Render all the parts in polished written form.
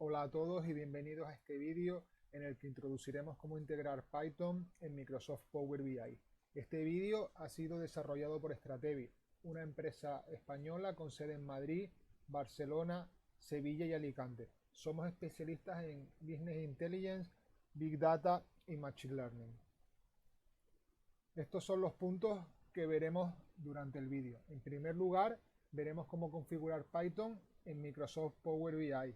Hola a todos y bienvenidos a este vídeo en el que introduciremos cómo integrar Python en Microsoft Power BI. Este vídeo ha sido desarrollado por Stratevi, una empresa española con sede en Madrid, Barcelona, Sevilla y Alicante. Somos especialistas en Business Intelligence, Big Data y Machine Learning. Estos son los puntos que veremos durante el vídeo. En primer lugar, veremos cómo configurar Python en Microsoft Power BI,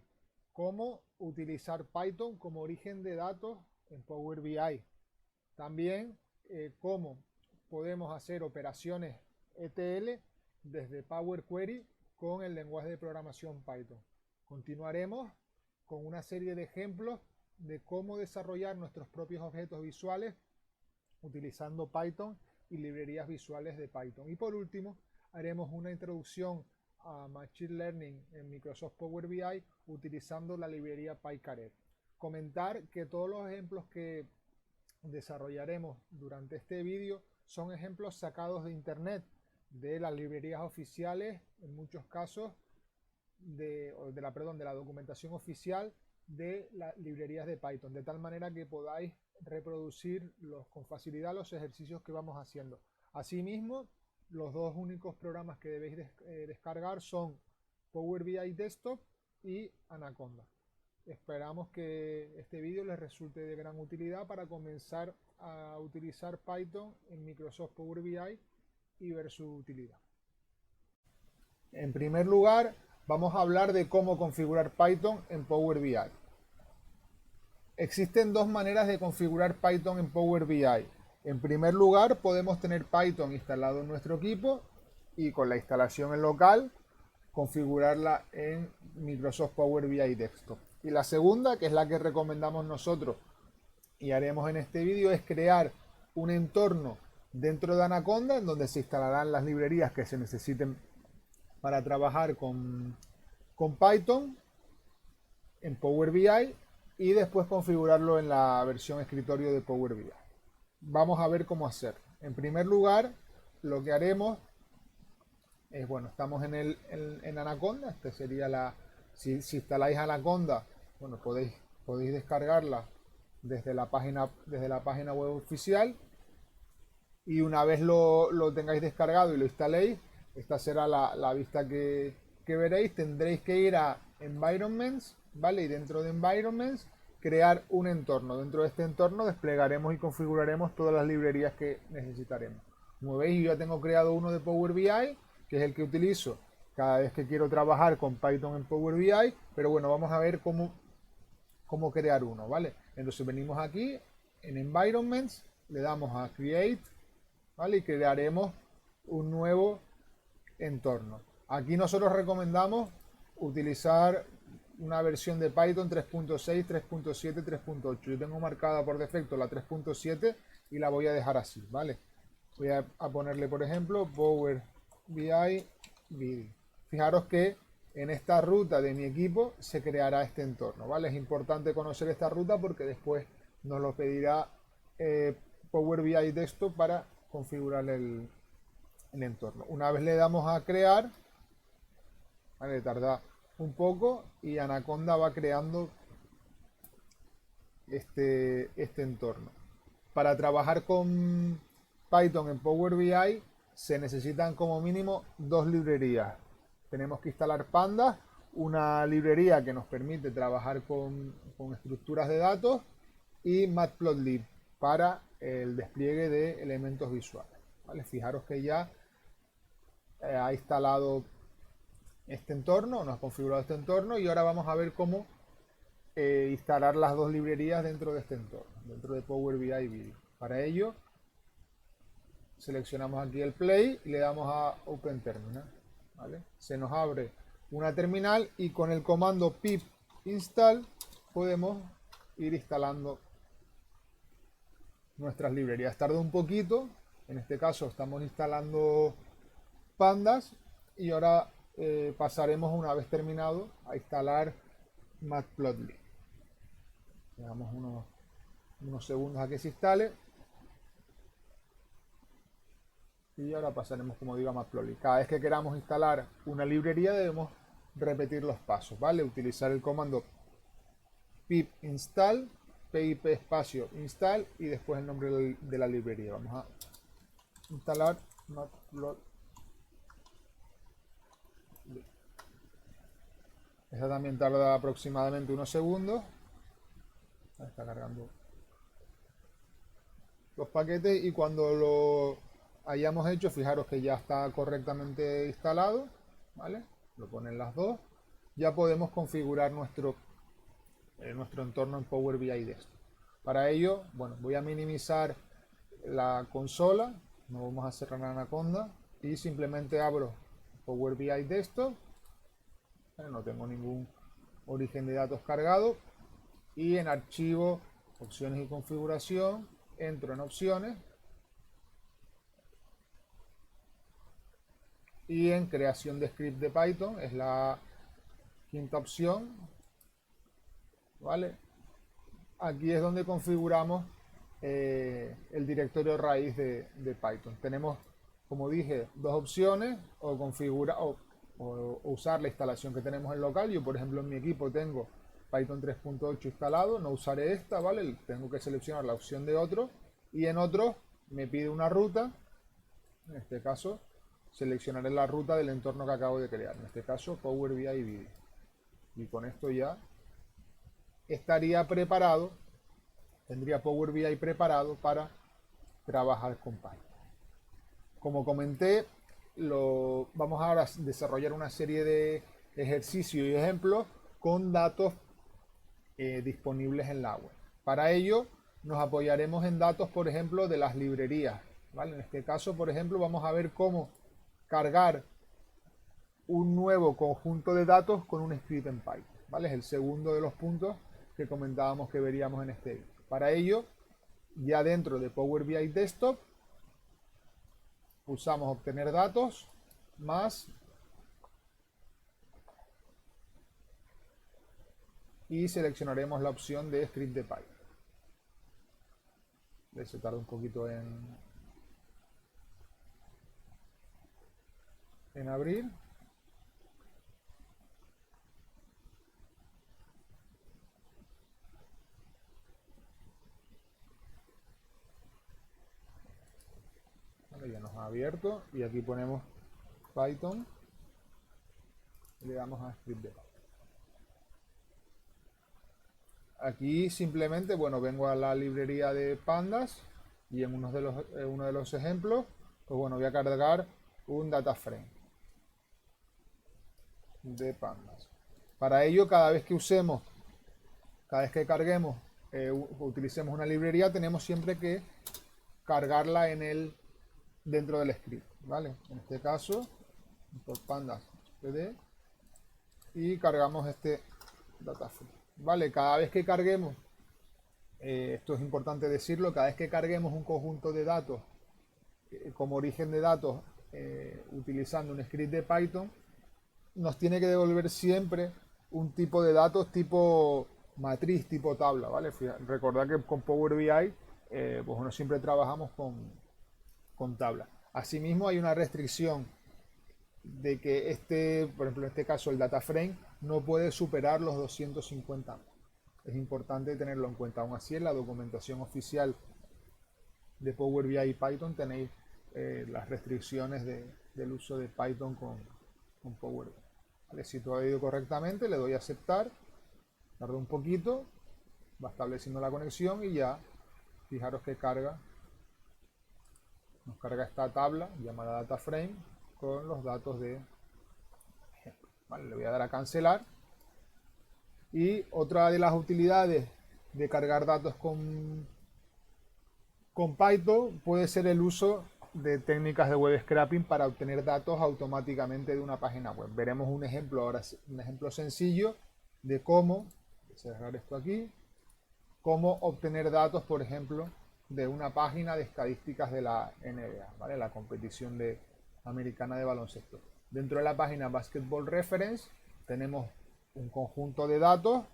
cómo utilizar Python como origen de datos en Power BI, también cómo podemos hacer operaciones ETL desde Power Query con el lenguaje de programación Python. Continuaremos con una serie de ejemplos de cómo desarrollar nuestros propios objetos visuales utilizando Python y librerías visuales de Python. Y por último, haremos una introducción a Machine Learning en Microsoft Power BI utilizando la librería PyCaret. Comentar que todos los ejemplos que desarrollaremos durante este vídeo son ejemplos sacados de internet, de las librerías oficiales, en muchos casos de la documentación oficial de las librerías de Python, de tal manera que podáis reproducir con facilidad los ejercicios que vamos haciendo. Asimismo, los dos únicos programas que debéis descargar son Power BI Desktop y Anaconda. Esperamos que este vídeo les resulte de gran utilidad para comenzar a utilizar Python en Microsoft Power BI y ver su utilidad. En primer lugar, vamos a hablar de cómo configurar Python en Power BI. Existen dos maneras de configurar Python en Power BI. En primer lugar, podemos tener Python instalado en nuestro equipo y con la instalación en local, configurarla en Microsoft Power BI Desktop. Y la segunda, que es la que recomendamos nosotros y haremos en este vídeo, es crear un entorno dentro de Anaconda en donde se instalarán las librerías que se necesiten para trabajar con Python en Power BI y después configurarlo en la versión escritorio de Power BI. Vamos a ver cómo hacer. En primer lugar, lo que haremos es, bueno, estamos en Anaconda. Este sería si instaláis Anaconda, bueno, podéis descargarla desde la página web oficial. Y una vez lo tengáis descargado y lo instaléis, esta será la vista que veréis. Tendréis que ir a Environments, ¿vale? Y dentro de Environments, crear un entorno. Dentro de este entorno desplegaremos y configuraremos todas las librerías que necesitaremos. Como veis, yo ya tengo creado uno de Power BI, que es el que utilizo cada vez que quiero trabajar con Python en Power BI. Pero bueno, vamos a ver cómo crear uno, ¿vale? Entonces venimos aquí en Environments, le damos a Create, ¿vale? Y crearemos un nuevo entorno. Aquí nosotros recomendamos utilizar una versión de Python 3.6, 3.7, 3.8. Yo tengo marcada por defecto la 3.7 y la voy a dejar así, ¿vale? Voy a ponerle, por ejemplo, Power BI Video. Fijaros que en esta ruta de mi equipo se creará este entorno, ¿vale? Es importante conocer esta ruta porque después nos lo pedirá Power BI Desktop para configurar el entorno. Una vez le damos a crear, ¿vale? Tarda un poco y Anaconda va creando este entorno. Para trabajar con Python en Power BI se necesitan como mínimo dos librerías. Tenemos que instalar Pandas, una librería que nos permite trabajar con estructuras de datos, y Matplotlib para el despliegue de elementos visuales, ¿vale? Fijaros que ya ha instalado este entorno, nos ha configurado este entorno, y ahora vamos a ver cómo instalar las dos librerías dentro de este entorno, dentro de Power BI Video. Para ello, seleccionamos aquí el Play y le damos a Open Terminal, ¿vale? Se nos abre una terminal y con el comando pip install podemos ir instalando nuestras librerías. Tarda un poquito, en este caso estamos instalando Pandas y ahora pasaremos, una vez terminado, a instalar Matplotlib. Dejamos unos segundos a que se instale y ahora pasaremos, como digo, a Matplotlib. Cada vez que queramos instalar una librería debemos repetir los pasos, ¿vale? Utilizar el comando pip install, pip espacio install y después el nombre de la librería. Vamos a instalar matplotlib. Esta también tarda aproximadamente unos segundos. Está cargando los paquetes y cuando lo hayamos hecho, fijaros que ya está correctamente instalado, ¿vale? Lo ponen las dos. Ya podemos configurar nuestro entorno en Power BI Desktop. Para ello, bueno, voy a minimizar la consola, no vamos a cerrar Anaconda y simplemente abro Power BI Desktop. No tengo ningún origen de datos cargado y en archivo, opciones y configuración, entro en opciones y en creación de script de Python es la quinta opción, ¿vale? Aquí es donde configuramos el directorio raíz de Python. Tenemos, como dije, dos opciones, o configurar o usar la instalación que tenemos en local. Yo, por ejemplo, en mi equipo tengo Python 3.8 instalado, no usaré esta, ¿vale? Tengo que seleccionar la opción de otro y en otro me pide una ruta. En este caso, seleccionaré la ruta del entorno que acabo de crear. En este caso, Power BI Video. Y con esto ya estaría preparado, tendría Power BI preparado para trabajar con Python. Como comenté, vamos ahora a desarrollar una serie de ejercicios y ejemplos con datos disponibles en la web. Para ello, nos apoyaremos en datos, por ejemplo, de las librerías, ¿vale? En este caso, por ejemplo, vamos a ver cómo cargar un nuevo conjunto de datos con un script en Python, ¿vale? Es el segundo de los puntos que comentábamos que veríamos en este vídeo. Para ello, ya dentro de Power BI Desktop, pulsamos obtener datos, más, y seleccionaremos la opción de script de Python. Se tarda un poquito en abrir. Vale, ya nos ha abierto y aquí ponemos Python y le damos a script de Python. Aquí simplemente, bueno, vengo a la librería de pandas y en uno de los ejemplos, pues bueno, voy a cargar un data frame de pandas. Para ello, cada vez que carguemos, utilicemos una librería, tenemos siempre que cargarla dentro del script, ¿vale? En este caso, por pandas pd y cargamos este data frame, ¿vale? Cada vez que carguemos, esto es importante decirlo, cada vez que carguemos un conjunto de datos como origen de datos utilizando un script de Python, nos tiene que devolver siempre un tipo de datos tipo matriz, tipo tabla, ¿vale? Recordad que con Power BI, pues bueno, siempre trabajamos con tabla. Asimismo, hay una restricción de que por ejemplo, en este caso, el data frame no puede superar los 250. Es importante tenerlo en cuenta. Aún así, en la documentación oficial de Power BI y Python tenéis las restricciones del uso de Python con Power BI. ¿Vale? Si todo ha ido correctamente, le doy a aceptar, tarda un poquito, va estableciendo la conexión y ya, fijaros que nos carga esta tabla llamada data frame con los datos de ejemplo. Vale, le voy a dar a cancelar. Y otra de las utilidades de cargar datos con Python puede ser el uso de técnicas de web scraping para obtener datos automáticamente de una página web. Veremos un ejemplo ahora, un ejemplo sencillo de cómo, cerrar esto aquí, cómo obtener datos, por ejemplo, de una página de estadísticas de la NBA, ¿vale? La competición americana de baloncesto. Dentro de la página Basketball Reference tenemos un conjunto de datos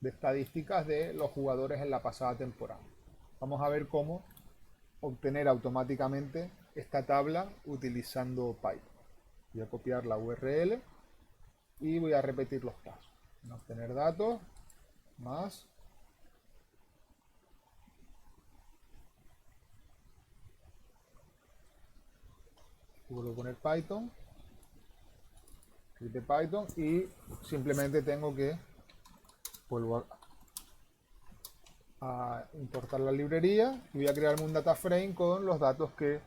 de estadísticas de los jugadores en la pasada temporada. Vamos a ver cómo obtener automáticamente esta tabla utilizando Python. Voy a copiar la URL y voy a repetir los pasos. Obtener datos, más. Vuelvo a poner Python, script de Python y simplemente tengo que vuelvo a importar la librería y voy a crearme un data frame con los datos que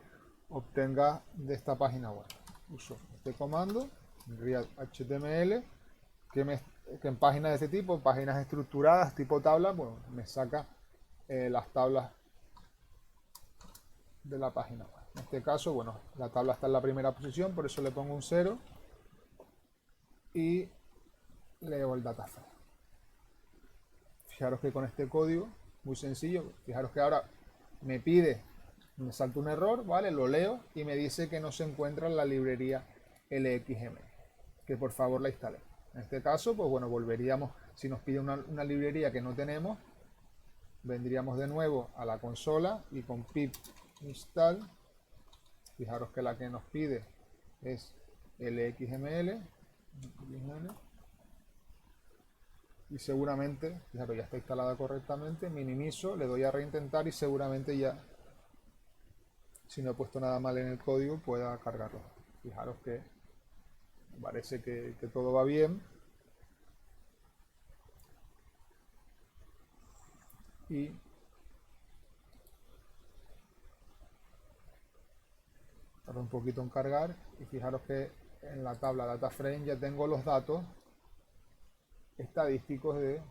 obtenga de esta página web. Uso este comando, read HTML, que en páginas de este tipo, páginas estructuradas tipo tabla, bueno, me saca las tablas de la página web. En este caso, bueno, la tabla está en la primera posición, por eso le pongo un 0 y leo el data frame. Fijaros que con este código, muy sencillo, fijaros que ahora me pide, me salta un error, ¿vale? Lo leo y me dice que no se encuentra en la librería LXML, que por favor la instale. En este caso, pues bueno, volveríamos, si nos pide una librería que no tenemos, vendríamos de nuevo a la consola y con pip install, fijaros que la que nos pide es LXML, y seguramente, fijaros, ya está instalada correctamente, minimizo, le doy a reintentar y seguramente ya, si no he puesto nada mal en el código, pueda cargarlo. Fijaros que parece que todo va bien. Y tarda un poquito en cargar y fijaros que en la tabla data frame ya tengo los datos estadísticos de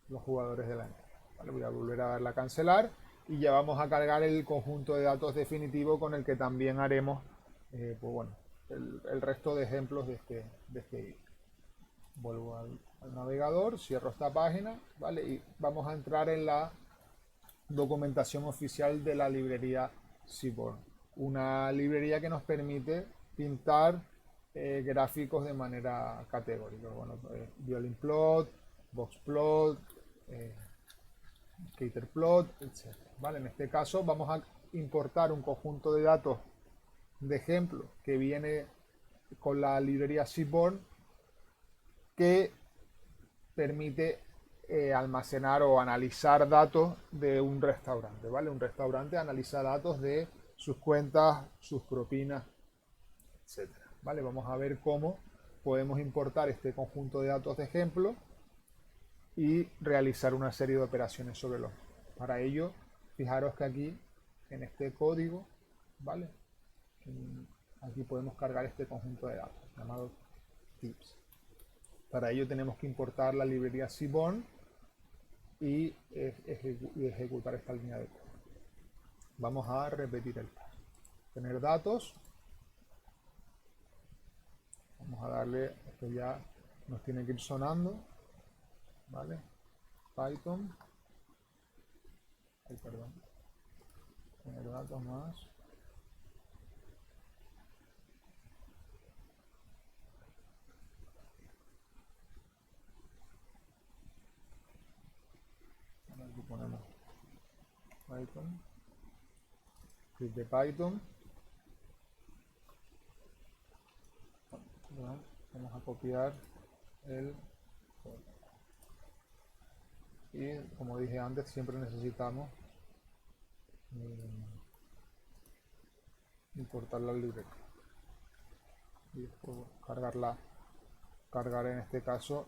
los jugadores de la NBA. Vale, voy a volver a darle a cancelar y ya vamos a cargar el conjunto de datos definitivo con el que también haremos pues bueno, el resto de ejemplos de este vídeo. Vuelvo al navegador, cierro esta página, ¿vale? Y vamos a entrar en la documentación oficial de la librería Seaborn. Una librería que nos permite pintar gráficos de manera categórica. Bueno, violin plot, box plot, scatter plot, etc. ¿Vale? En este caso vamos a importar un conjunto de datos de ejemplo que viene con la librería Seaborn que permite almacenar o analizar datos de un restaurante, ¿vale? Un restaurante analiza datos de sus cuentas, sus propinas, etcétera, ¿vale? Vamos a ver cómo podemos importar este conjunto de datos de ejemplo y realizar una serie de operaciones sobre los. Para ello, fijaros que aquí, en este código, ¿vale? Aquí podemos cargar este conjunto de datos llamado tips. Para ello tenemos que importar la librería Seaborn y ejecutar esta línea de código. Vamos a repetir el paso. Tener datos. Vamos a darle, esto ya nos tiene que ir sonando, ¿vale? Python. Ay, perdón. Tener datos más. Aquí ponemos Python. Script de Python. Bueno, vamos a copiar el código. Y como dije antes, siempre necesitamos importar la librería. Y después cargar en este caso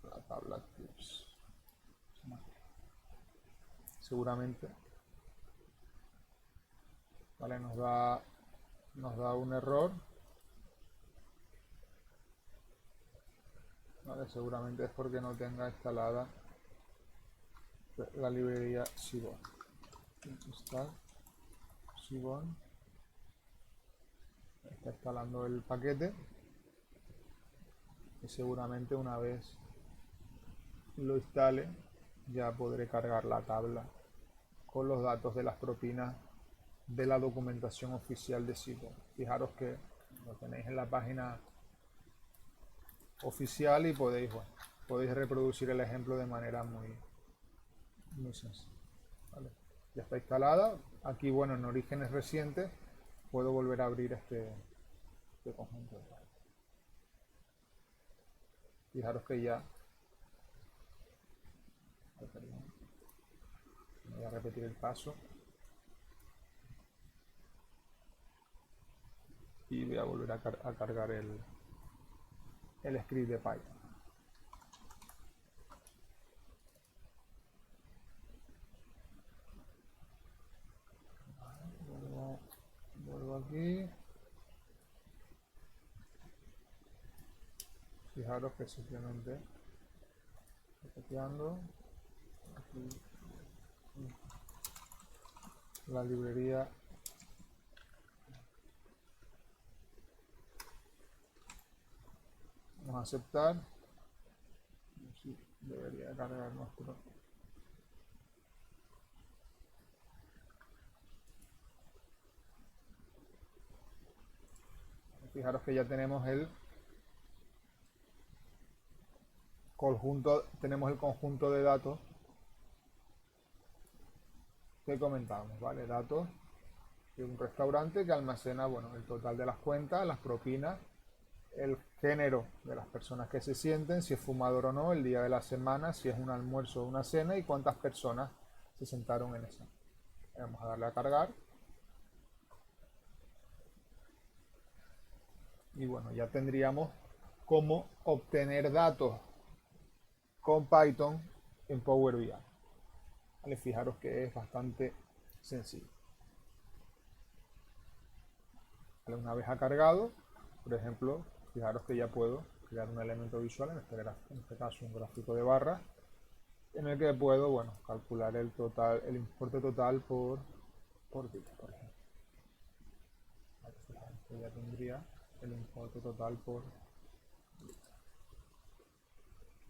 la tabla tips. Seguramente, vale, nos da un error, vale, seguramente es porque no tenga instalada la librería Seaborn. Install Seaborn. Está instalando el paquete y seguramente una vez lo instale ya podré cargar la tabla con los datos de las propinas de la documentación oficial de Seaborn. Fijaros que lo tenéis en la página oficial y podéis reproducir el ejemplo de manera muy sencilla. ¿Vale? Ya está instalada. Aquí, bueno, en orígenes recientes puedo volver a abrir este conjunto de datos. Fijaros que ya... Voy a repetir el paso. Y voy a volver a cargar el script de Python. Vuelvo aquí. Fijaros que simplemente copiando aquí la librería vamos a aceptar. Sí, debería cargar nuestro. Fijaros que ya tenemos el conjunto de datos que comentábamos, ¿vale? Datos de un restaurante que almacena, bueno, el total de las cuentas, las propinas, el género de las personas que se sienten, si es fumador o no, el día de la semana, si es un almuerzo o una cena y cuántas personas se sentaron en esa. Vamos a darle a cargar. Y bueno, ya tendríamos cómo obtener datos con Python en Power BI. Vale, fijaros que es bastante sencillo. Vale, una vez ha cargado, por ejemplo, fijaros que ya puedo crear un elemento visual, en este caso un gráfico de barras, en el que puedo, bueno, calcular el total, el importe total por día, por ejemplo. Vale, fijaros que ya tendría el importe total por día.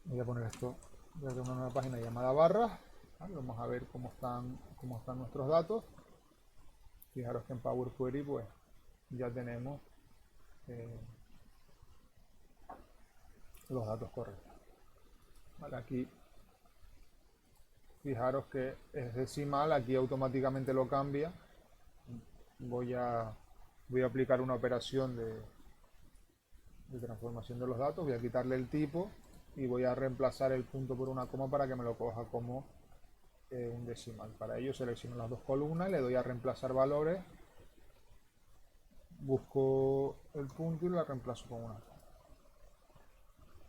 Voy a poner esto, voy a crear una nueva página llamada barras. Vale, vamos a ver cómo están nuestros datos. Fijaros que en Power Query pues ya tenemos los datos correctos. Vale, aquí fijaros que es decimal, aquí automáticamente lo cambia. Voy a aplicar una operación de transformación de los datos, voy a quitarle el tipo y voy a reemplazar el punto por una coma para que me lo coja como un decimal. Para ello selecciono las dos columnas, le doy a reemplazar valores, busco el punto y lo reemplazo con una coma.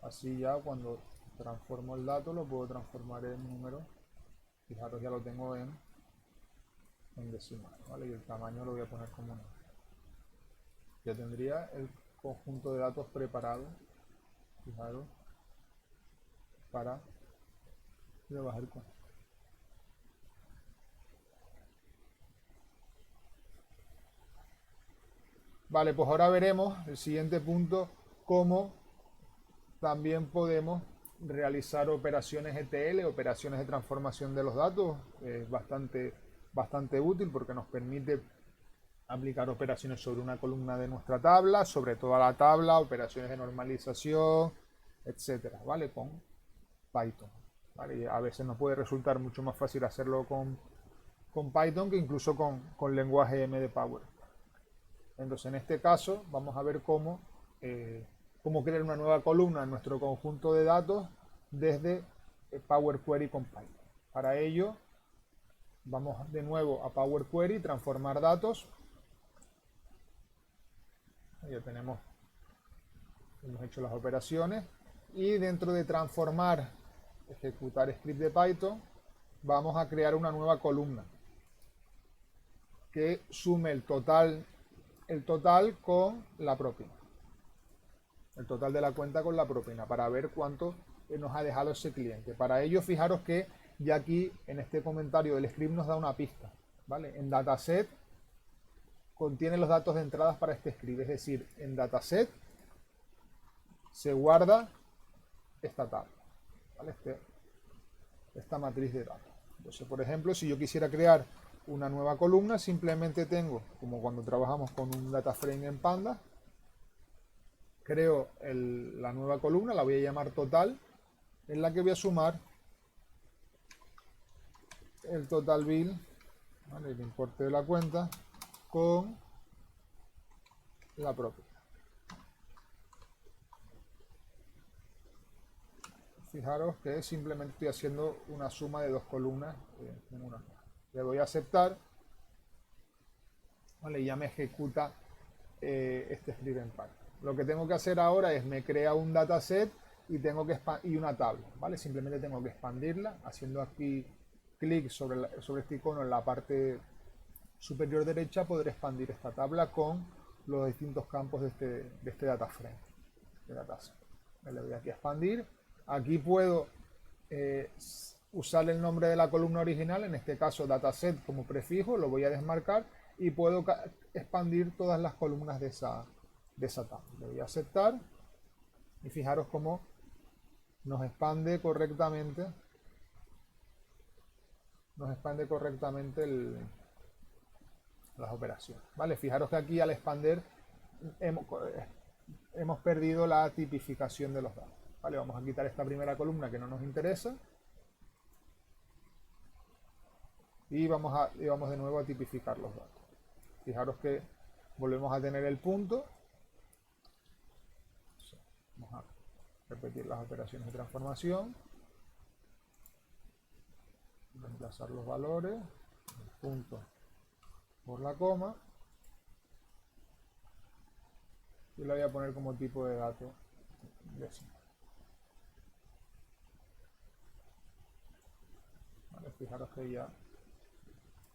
Así ya cuando transformo el dato lo puedo transformar en número. Fijaros, ya lo tengo en decimal, ¿vale? Y el tamaño lo voy a poner como 1. Ya tendría el conjunto de datos preparado, fijaros, para trabajar con. Vale, pues ahora veremos el siguiente punto, cómo también podemos realizar operaciones ETL, operaciones de transformación de los datos. Es bastante útil porque nos permite aplicar operaciones sobre una columna de nuestra tabla, sobre toda la tabla, operaciones de normalización, etcétera, ¿vale? Con Python. ¿Vale? Y a veces nos puede resultar mucho más fácil hacerlo con Python que incluso con lenguaje M de Power. Entonces, en este caso, vamos a ver cómo crear una nueva columna en nuestro conjunto de datos desde Power Query con Python. Para ello, vamos de nuevo a Power Query, transformar datos. Ya hemos hecho las operaciones. Y dentro de transformar, ejecutar script de Python, vamos a crear una nueva columna que sume el total con la propina. El total de la cuenta con la propina, para ver cuánto nos ha dejado ese cliente. Para ello, fijaros que ya aquí en este comentario del script nos da una pista, ¿vale? En dataset contiene los datos de entradas para este script, es decir, en dataset se guarda esta tabla, ¿vale? Esta matriz de datos. Entonces, por ejemplo, si yo quisiera crear una nueva columna, simplemente tengo, como cuando trabajamos con un data frame en Panda, creo la nueva columna, la voy a llamar total, en la que voy a sumar el total bill, ¿vale? El importe de la cuenta con la propia. Fijaros que simplemente estoy haciendo una suma de dos columnas en una. Le doy a aceptar, ¿vale? Y ya me ejecuta este script en Python. Lo que tengo que hacer ahora es me crea un dataset y una tabla, ¿vale? Simplemente tengo que expandirla haciendo aquí clic sobre este icono en la parte superior derecha. Podré expandir esta tabla con los distintos campos de este data frame, de dataset. Le doy aquí a expandir. Aquí puedo usar el nombre de la columna original, en este caso dataset como prefijo, lo voy a desmarcar y puedo expandir todas las columnas de esa tabla. Le voy a aceptar y fijaros cómo nos expande correctamente las operaciones, ¿vale? Fijaros que aquí al expander hemos perdido la tipificación de los datos, ¿vale? Vamos a quitar esta primera columna que no nos interesa y vamos de nuevo a tipificar los datos. Fijaros que volvemos a tener el punto. Vamos a repetir las operaciones de transformación, reemplazar los valores, el punto por la coma, y le voy a poner como tipo de dato decimal. Vale, fijaros que ya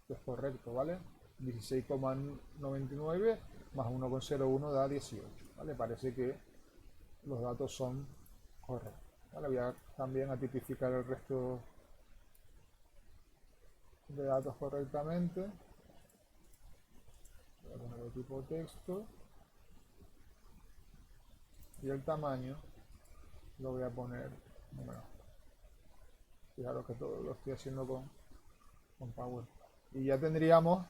es correcto, ¿vale? 16,99 más 1,01 da 18, ¿vale? Parece que los datos son correctos, ¿vale? Voy a también a tipificar el resto de datos correctamente. Voy a poner el tipo texto y el tamaño lo voy a poner número. Fijaros que todo lo estoy haciendo con PowerPoint. Y ya tendríamos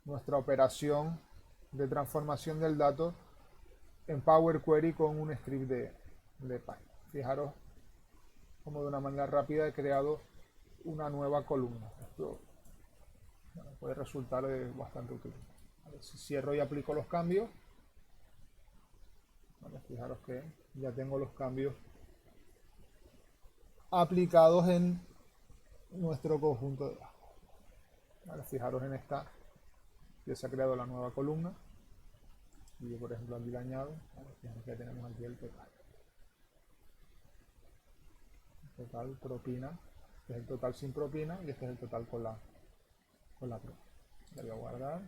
nuestra operación de transformación del dato en Power Query con un script de Python. Fijaros como de una manera rápida he creado una nueva columna. Esto puede resultar bastante útil. Si cierro y aplico los cambios, fijaros que ya tengo los cambios aplicados en nuestro conjunto de datos. Fijaros en esta, que se ha creado la nueva columna. Y yo, por ejemplo, aquí le añado, fijaros que ya tenemos aquí el total. El total propina, este es el total sin propina y este es el total con la propina. Le voy a guardar.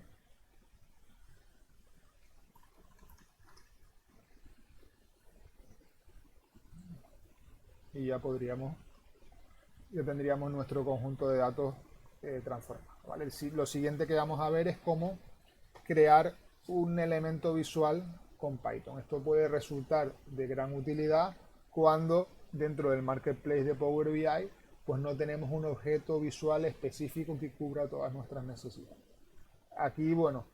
Y ya tendríamos nuestro conjunto de datos transformado, ¿vale? Lo siguiente que vamos a ver es cómo crear un elemento visual con Python. Esto puede resultar de gran utilidad cuando dentro del marketplace de Power BI pues no tenemos un objeto visual específico que cubra todas nuestras necesidades. Aquí, bueno,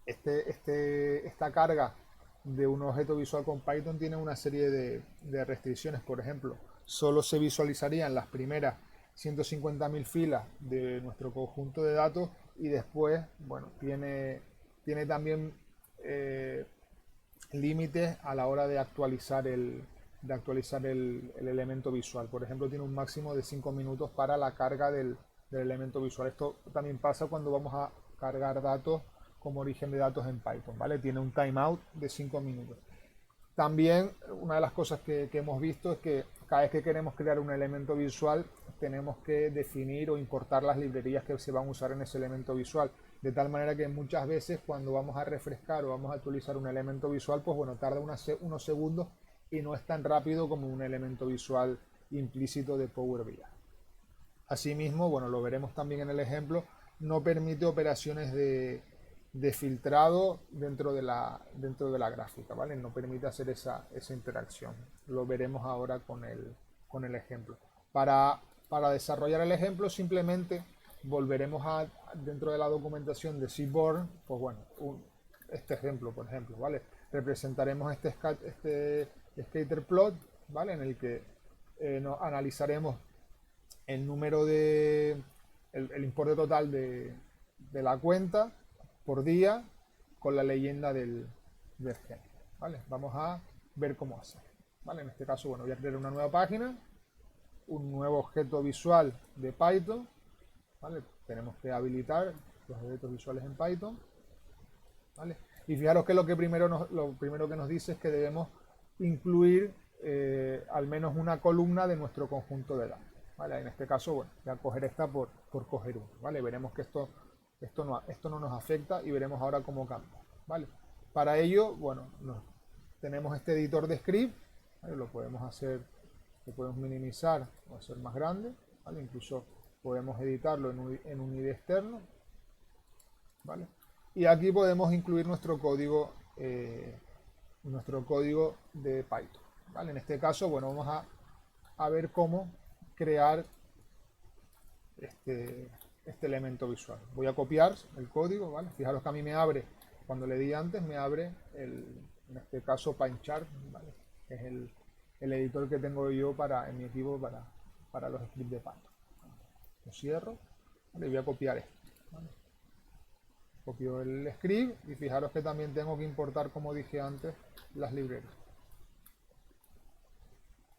esta carga de un objeto visual con Python tiene una serie de restricciones. Por ejemplo, solo se visualizarían las primeras 150.000 filas de nuestro conjunto de datos y después, bueno, tiene también límites a la hora de actualizar el elemento visual. Por ejemplo, tiene un máximo de 5 minutos para la carga del elemento visual. Esto también pasa cuando vamos a cargar datos como origen de datos en Python, ¿vale? Tiene un timeout de 5 minutos. También una de las cosas que hemos visto es que cada vez que queremos crear un elemento visual tenemos que definir o importar las librerías que se van a usar en ese elemento visual, de tal manera que muchas veces cuando vamos a refrescar o vamos a actualizar un elemento visual, pues bueno, tarda unos segundos y no es tan rápido como un elemento visual implícito de Power BI. Asimismo, bueno, lo veremos también en el ejemplo, no permite operaciones de filtrado dentro de la gráfica, ¿vale? No permite hacer esa interacción. Lo veremos ahora con el ejemplo. Para desarrollar el ejemplo simplemente volveremos dentro de la documentación de Seaborn, pues bueno, este ejemplo, por ejemplo, ¿vale? Representaremos este scatter plot, ¿vale? En el que analizaremos el número el importe total de la cuenta por día con la leyenda del gen, ¿vale? Vamos a ver cómo hacer. ¿vale? En este caso, bueno, voy a crear una nueva página, un nuevo objeto visual de Python, ¿vale? Tenemos que habilitar los objetos visuales en Python, ¿vale? Y fijaros que lo primero que nos dice es que debemos incluir al menos una columna de nuestro conjunto de datos, ¿vale? En este caso, bueno, voy a coger esta por coger uno, ¿vale? Veremos que esto no nos afecta y veremos ahora cómo cambia, ¿vale? Para ello, bueno, tenemos este editor de script, ¿vale? Lo podemos minimizar o hacer más grande, ¿vale? Incluso podemos editarlo en un IDE externo, ¿vale? Y aquí podemos incluir nuestro código de Python, ¿vale? En este caso, bueno, vamos a ver cómo crear este elemento visual. Voy a copiar el código, ¿vale? Fijaros que a mí me abre, cuando le di antes, me abre en este caso PyCharm, ¿vale? Que es el editor que tengo yo en mi equipo para los scripts de Python. Lo cierro, ¿vale? Y voy a copiar esto, ¿vale? Copio el script y fijaros que también tengo que importar, como dije antes, las librerías.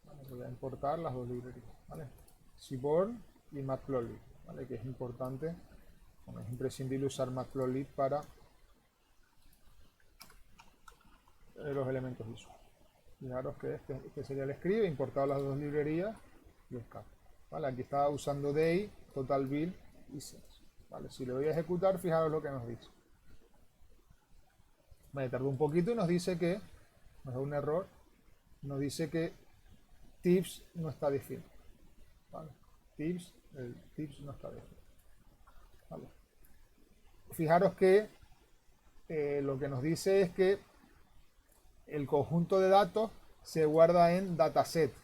Vale, voy a importar las dos librerías, ¿vale? Seaborn y Matplotlib, ¿vale? Que es importante, bueno, es imprescindible usar Matplotlib para los elementos visuales. Fijaros que este sería el script, he importado las dos librerías y escapo, ¿vale? Aquí estaba usando day, total bill y sense. ¿Vale? Si le voy a ejecutar, fijaros lo que nos dice. Me tardó un poquito y nos dice que, nos da un error, nos dice que tips no está definido, ¿vale? El tips no está definido, ¿vale? Fijaros que lo que nos dice es que el conjunto de datos se guarda en dataset,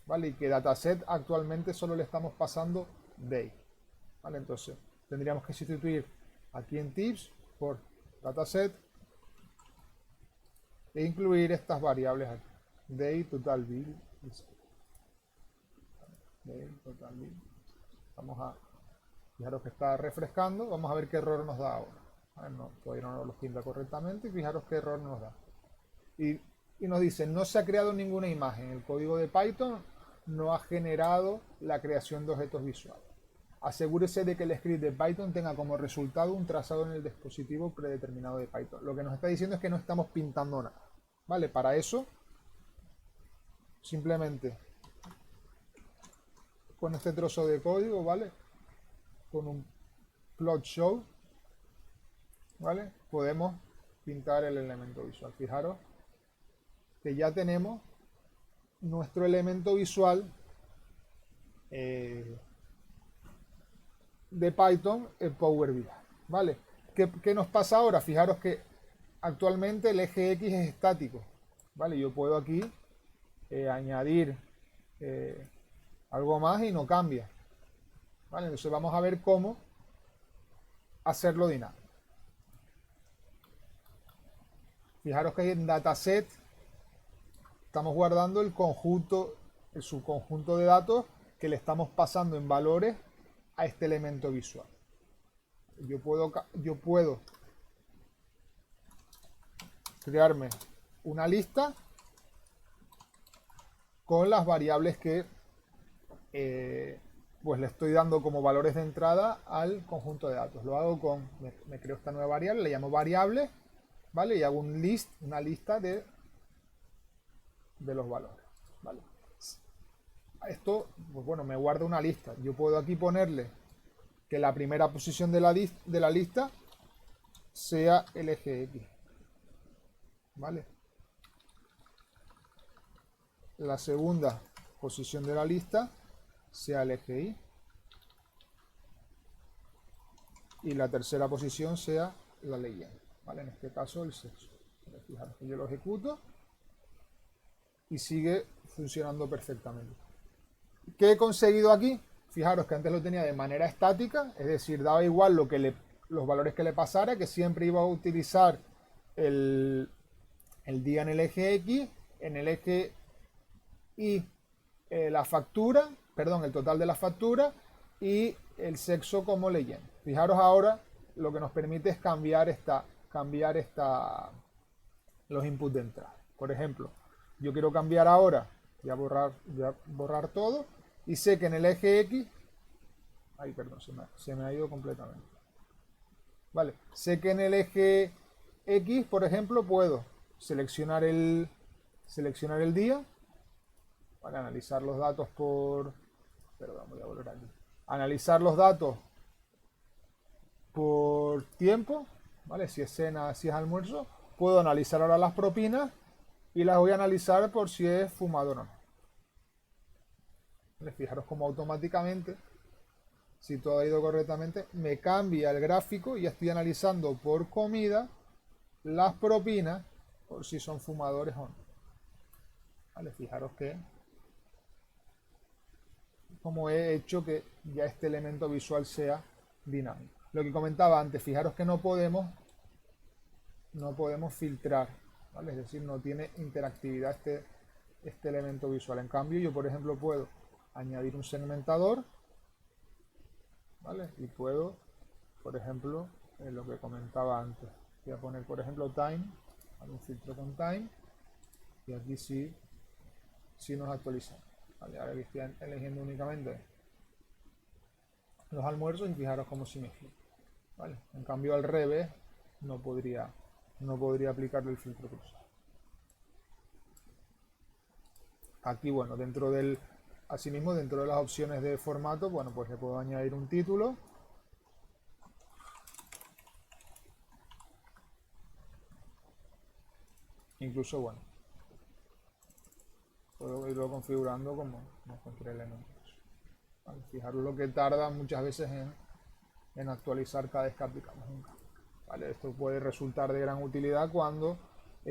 ¿vale? Y que dataset actualmente solo le estamos pasando day, ¿vale? Entonces tendríamos que sustituir aquí en tips por dataset e incluir estas variables aquí, day, total bill y set. Day, total bill. Fijaros que está refrescando, vamos a ver qué error nos da ahora. No, todavía no nos lo pinta correctamente y fijaros qué error nos da. Y nos dice, no se ha creado ninguna imagen. El código de Python no ha generado la creación de objetos visuales. Asegúrese de que el script de Python tenga como resultado un trazado en el dispositivo predeterminado de Python. Lo que nos está diciendo es que no estamos pintando nada, ¿vale? Para eso, simplemente con este trozo de código, ¿vale? Con un plot show, ¿vale? Podemos pintar el elemento visual. Fijaros que ya tenemos nuestro elemento visual de Python en Power BI, ¿vale? ¿Qué nos pasa ahora? Fijaros que actualmente el eje X es estático, ¿vale? Yo puedo aquí añadir algo más y no cambia, ¿vale? Entonces vamos a ver cómo hacerlo dinámico. Fijaros que en dataset estamos guardando el subconjunto de datos que le estamos pasando en valores a este elemento visual. Yo puedo crearme una lista con las variables que pues le estoy dando como valores de entrada al conjunto de datos. Lo hago me creo esta nueva variable, le llamo variable, ¿vale? Y hago una lista de los valores, ¿vale? Esto, pues bueno, me guarda una lista. Yo puedo aquí ponerle que la primera posición de la lista sea el eje X, ¿vale? La segunda posición de la lista sea el eje Y y la tercera posición sea la leyenda, ¿vale? En este caso el sexo. Fijaros que yo lo ejecuto y sigue funcionando perfectamente. ¿Qué he conseguido aquí? Fijaros que antes lo tenía de manera estática, es decir, daba igual los valores que le pasara, que siempre iba a utilizar el día en el eje X, en el eje Y la factura, perdón, el total de la factura y el sexo como leyenda. Fijaros ahora, lo que nos permite es cambiar los inputs de entrada. Por ejemplo, yo quiero cambiar ahora voy a borrar todo. Y sé que en el eje X, ay, perdón, se me ha ido completamente. Vale, sé que en el eje X, por ejemplo, puedo seleccionar el día para analizar los datos por... Perdón, voy a volver aquí. Analizar los datos por tiempo, ¿vale? Si es cena, si es almuerzo. Puedo analizar ahora las propinas y las voy a analizar por si es fumador o no. ¿Vale? Fijaros cómo automáticamente, si todo ha ido correctamente, me cambia el gráfico y ya estoy analizando por comida las propinas por si son fumadores o no. ¿Vale? Fijaros que como he hecho que ya este elemento visual sea dinámico. Lo que comentaba antes, fijaros que no podemos filtrar, ¿vale? Es decir, no tiene interactividad este elemento visual. En cambio, yo por ejemplo puedo añadir un segmentador, ¿vale? Y puedo, por ejemplo, lo que comentaba antes, voy a poner por ejemplo time, ¿vale? Un filtro con time, y aquí sí nos actualiza. ¿Vale? Ahora que estoy eligiendo únicamente los almuerzos y fijaros cómo si me fija. ¿Vale? En cambio al revés no podría aplicarle el filtro cruzado. Aquí, bueno, asimismo dentro de las opciones de formato, bueno, pues le puedo añadir un título. Incluso, bueno, puedo irlo configurando como cualquier elemento. ¿Vale? Fijaros lo que tarda muchas veces en actualizar cada vez que aplicamos un cambio. ¿Vale? Esto puede resultar de gran utilidad cuando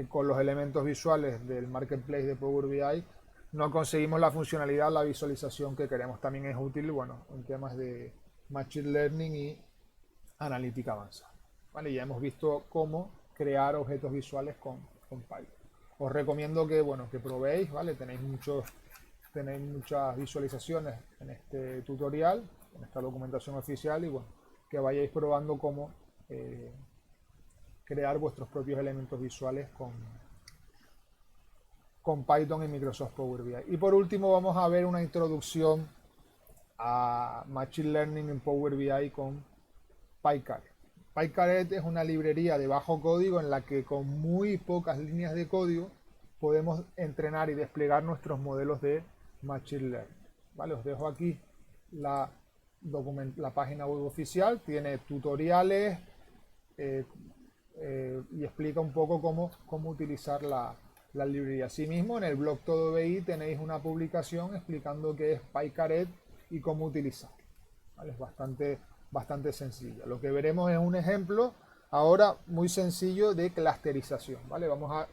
con los elementos visuales del Marketplace de Power BI no conseguimos la funcionalidad, la visualización que queremos. También es útil, bueno, en temas de Machine Learning y analítica avanzada. ¿Vale? Ya hemos visto cómo crear objetos visuales con Python. Os recomiendo que, bueno, que probéis, ¿vale? Tenéis muchas visualizaciones en este tutorial, en esta documentación oficial, y bueno, que vayáis probando cómo crear vuestros propios elementos visuales con Python en Microsoft Power BI. Y por último vamos a ver una introducción a Machine Learning en Power BI con PyCaret. PyCaret es una librería de bajo código en la que con muy pocas líneas de código podemos entrenar y desplegar nuestros modelos de Machine Learning. ¿Vale? Os dejo aquí la página web oficial, tiene tutoriales y explica un poco cómo utilizar la librería. Asimismo, en el blog Todo BI tenéis una publicación explicando qué es PyCaret y cómo utilizar. ¿Vale? Es bastante sencillo. Lo que veremos es un ejemplo ahora muy sencillo de clusterización. ¿Vale?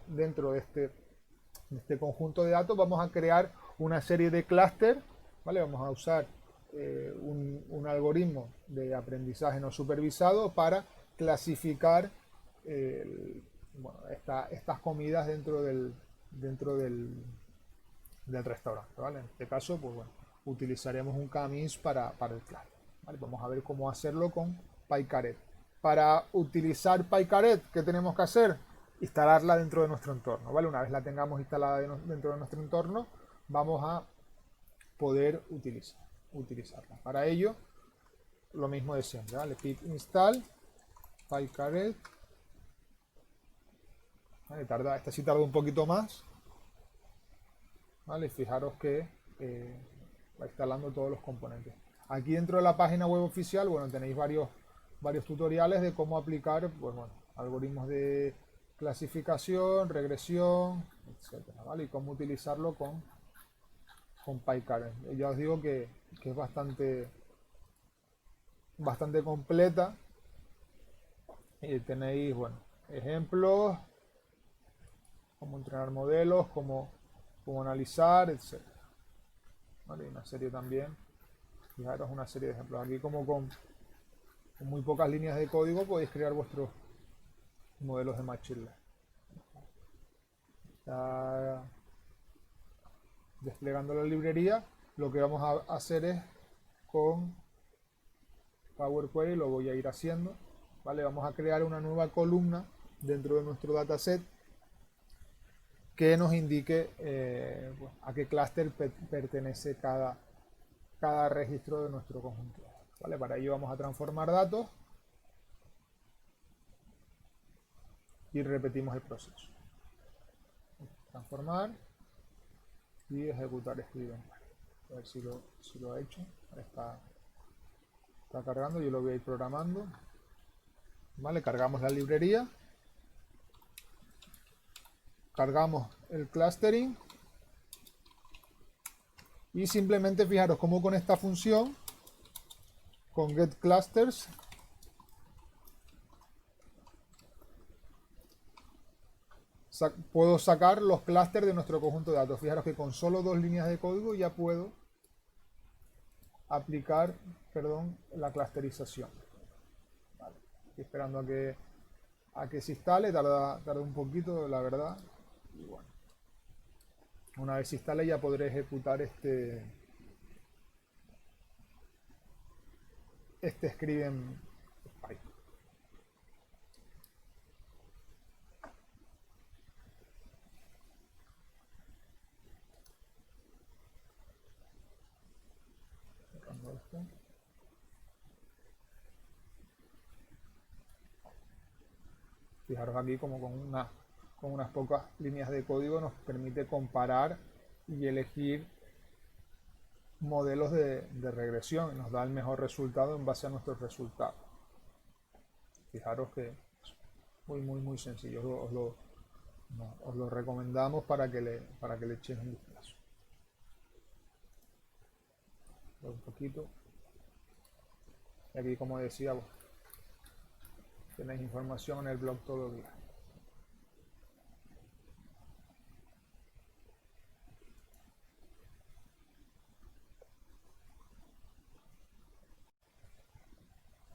Dentro de este conjunto de datos, vamos a crear una serie de clúster. ¿Vale? Vamos a usar un algoritmo de aprendizaje no supervisado para clasificar estas comidas dentro del restaurante. ¿Vale? En este caso, pues bueno, utilizaremos un k-means para el cluster. ¿Vale? Vamos a ver cómo hacerlo con PyCaret. Para utilizar PyCaret, ¿qué tenemos que hacer? Instalarla dentro de nuestro entorno. ¿Vale? Una vez la tengamos instalada dentro de nuestro entorno, vamos a poder utilizarla. Para ello, lo mismo de siempre. ¿Vale? Pip install PyCaret. ¿Vale? Esta sí tarda un poquito más. ¿Vale? Fijaros que va instalando todos los componentes. Aquí dentro de la página web oficial, bueno, tenéis varios tutoriales de cómo aplicar, pues bueno, algoritmos de clasificación, regresión, etcétera, ¿vale? Y cómo utilizarlo con PyCaret. Ya os digo que es bastante completa. Y tenéis, bueno, ejemplos, cómo entrenar modelos, cómo analizar, etcétera. ¿Vale? Y una serie también, fijaros, una serie de ejemplos. Aquí como con muy pocas líneas de código podéis crear vuestros modelos de Machine Learning. Está desplegando la librería. Lo que vamos a hacer es con Power Query, lo voy a ir haciendo. ¿Vale? Vamos a crear una nueva columna dentro de nuestro dataset que nos indique a qué clúster pertenece cada registro de nuestro conjunto. ¿Vale? Para ello vamos a transformar datos y repetimos el proceso. Transformar y ejecutar escribe. A ver si lo ha hecho. Está cargando, yo lo voy a ir programando. Vale, cargamos la librería. Cargamos el clustering. Y simplemente fijaros cómo con esta función, con getClusters, puedo sacar los clústeres de nuestro conjunto de datos. Fijaros que con solo 2 líneas de código ya puedo aplicar, la clusterización. Vale. Estoy esperando a que se instale, tarda un poquito, la verdad. Y bueno, una vez se instale ya podré ejecutar este script en Python. Fijaros aquí como con unas pocas líneas de código nos permite comparar y elegir modelos de regresión y nos da el mejor resultado en base a nuestros resultados. Fijaros que es muy sencillo, os lo recomendamos para que le echéis un vistazo. Un poquito. Y aquí, como decía, tenéis información en el blog todo el día.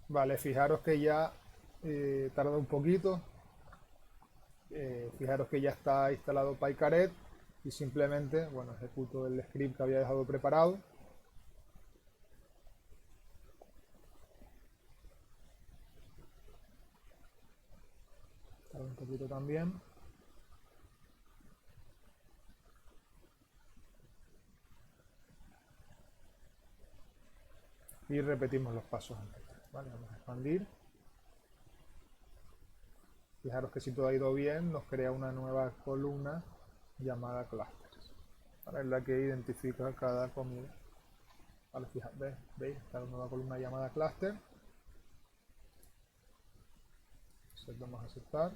Vale, fijaros que ya tarda un poquito. Fijaros que ya está instalado PyCaret y simplemente, bueno, ejecuto el script que había dejado preparado. Tarda un poquito también. Y repetimos los pasos anteriores. Vale, vamos a expandir. Fijaros que si todo ha ido bien, nos crea una nueva columna llamada clusters. Para la que identifica cada comida. Vale, fijaros, ¿veis? Esta nueva columna llamada cluster. Vamos a aceptar.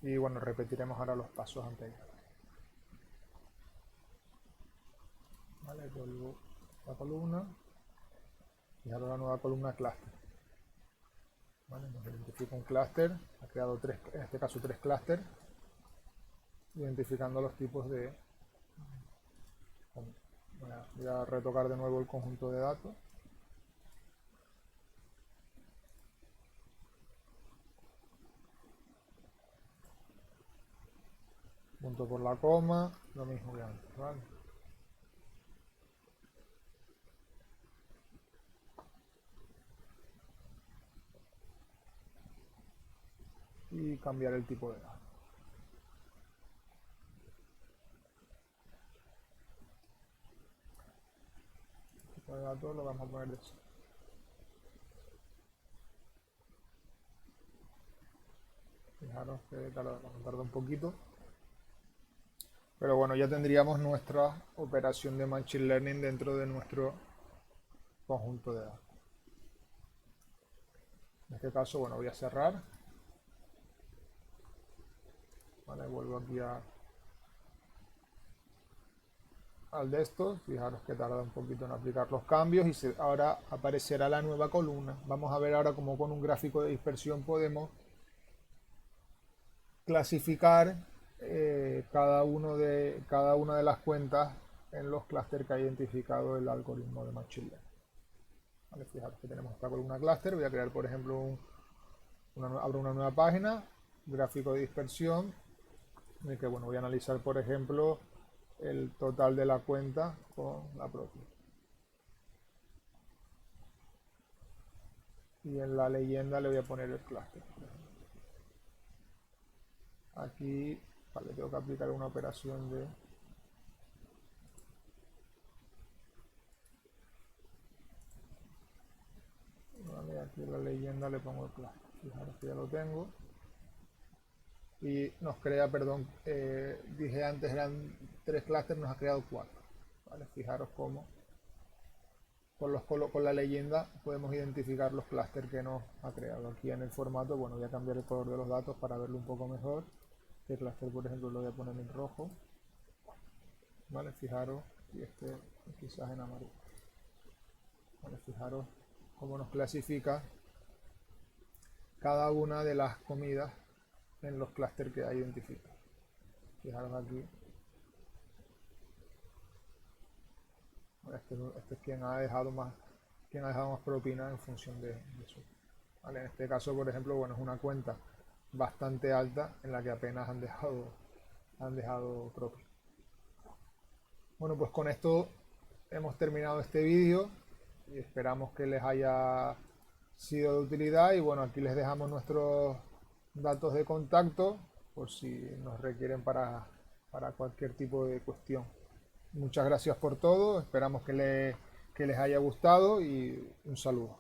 Y bueno, repetiremos ahora los pasos anteriores. Vale, vuelvo la columna. Y ahora la nueva columna cluster. Vale, nos identifica un cluster. Ha creado en este caso tres clústeres. Identificando los tipos de... Voy a retocar de nuevo el conjunto de datos. Punto por la coma, lo mismo que antes, ¿vale? Y cambiar el tipo de datos. El tipo de datos lo vamos a poner de eso. Fijaros que tarda un poquito. Pero bueno, ya tendríamos nuestra operación de Machine Learning dentro de nuestro conjunto de datos. En este caso, bueno, voy a cerrar. Vale, vuelvo aquí al de estos. Fijaros que tarda un poquito en aplicar los cambios y ahora aparecerá la nueva columna. Vamos a ver ahora cómo con un gráfico de dispersión podemos clasificar cada una de las cuentas en los clústeres que ha identificado el algoritmo de Machine Learning. Vale, fijaros que tenemos esta columna clúster. Voy a crear, por ejemplo, abro una nueva página, gráfico de dispersión, en el que bueno, voy a analizar, por ejemplo, el total de la cuenta con la propia. y en la leyenda le voy a poner el clúster. Aquí, vale, tengo que aplicar una operación de... Vale, aquí en la leyenda le pongo el clúster. Fijaros que ya lo tengo. Y nos crea, perdón, dije antes eran 3 clústeres, nos ha creado 4. Vale, fijaros cómo con la leyenda podemos identificar los clústeres que nos ha creado. Aquí en el formato, bueno, voy a cambiar el color de los datos para verlo un poco mejor. Este clúster, por ejemplo, lo voy a poner en rojo. Vale, fijaros, y este quizás en amarillo. Vale, fijaros cómo nos clasifica cada una de las comidas en los clústeres que ha identificado. Fijaros aquí. Este es quien ha dejado más propina en función de eso. Vale, en este caso, por ejemplo, bueno, es una cuenta bastante alta en la que apenas han dejado propina. Bueno, pues con esto hemos terminado este vídeo y esperamos que les haya sido de utilidad. Y bueno, aquí les dejamos nuestros datos de contacto por si nos requieren para cualquier tipo de cuestión. Muchas gracias por todo, esperamos que les haya gustado y un saludo.